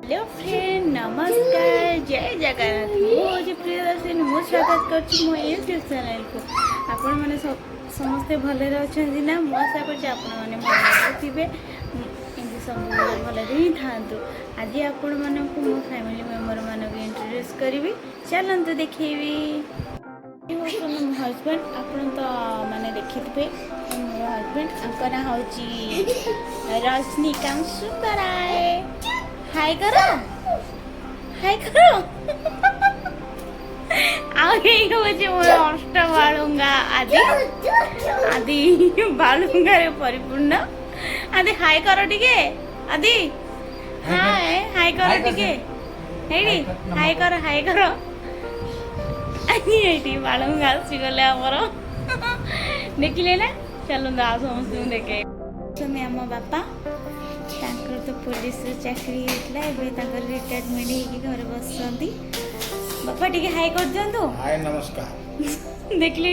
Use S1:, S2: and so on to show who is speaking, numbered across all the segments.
S1: Hello friend नमस्कार जय जगन्नाथ मुझे प्रियदर्शनी मु स्वागत कर मो यूट्यूब चैनल को आपण मैंने समस्ते भले अच्छा ना मु आशा कर भले एमती सब भले ही था आज आपण मानक मो फैमिली मेंबर मानक इंट्रोड्यूस करी चलते देखेबी मो हजबैंड आपण तो मैंने देखिथे मोर हजबैंड आपका ना हूँ रजनीकांत सुंदराय हाय करो हाय करो आगे मोर अष्ट बालुंगा आदि आदि बालुंगा रे परिपूर्ण आदि हाय करो टिके आदि हाय हाय करो टिके हेडी हाय करो आदि एटी बालुंगा आसी गले हमर देखिले ना चलो आ समस्त देखे समय हम बापा तो पुलिस चाकरी होता रिटायरमेंट हो घर बसती बापा टी हाई कर दिंतु
S2: हाय नमस्कार
S1: देखली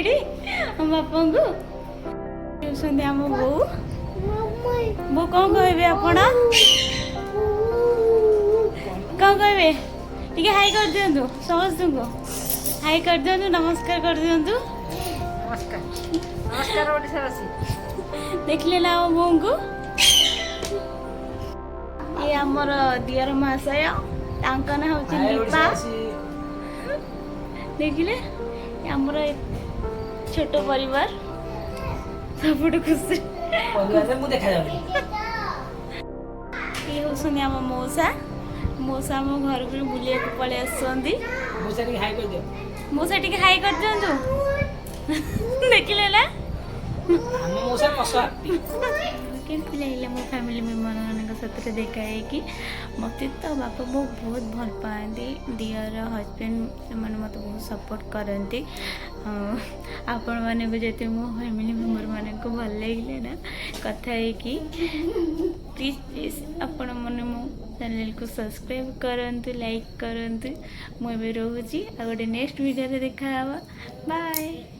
S1: हम बापा को आम बो बो कौन कहे आपण कौन कहे टी हाई कर दिंतु समस्त को हाई कर दिंतु नमस्कार कर दिंतु
S3: नमस्कार नमस्कार ओडिशावासी
S1: देखले ना बो को ये आमर दियर महाशय तांका ना हूँ दीपा देखिले आमर छोट परिवार सब खुशी ये हूँ आम मौसा मौसा आम घर को बुलिया पलि आसुँच मौसा टी हाई कर दिंतु देखिले ना केमती लगे मो फैमिली मेम्बर मान साथ देखा है कि मत तो बापा मो बहुत भल पाती दियर हजबैंड से मत बहुत सपोर्ट करती आपण मैंने भी जैसे मो फैमिली मेम्बर मान को भल लगे ना कथा है कि प्लीज प्लीज आपण मैंने मो चैनल को सब्सक्राइब करंतु लाइक करंतु मुझे रोची आ गोटे नेक्स्ट वीडियो देखा बाय।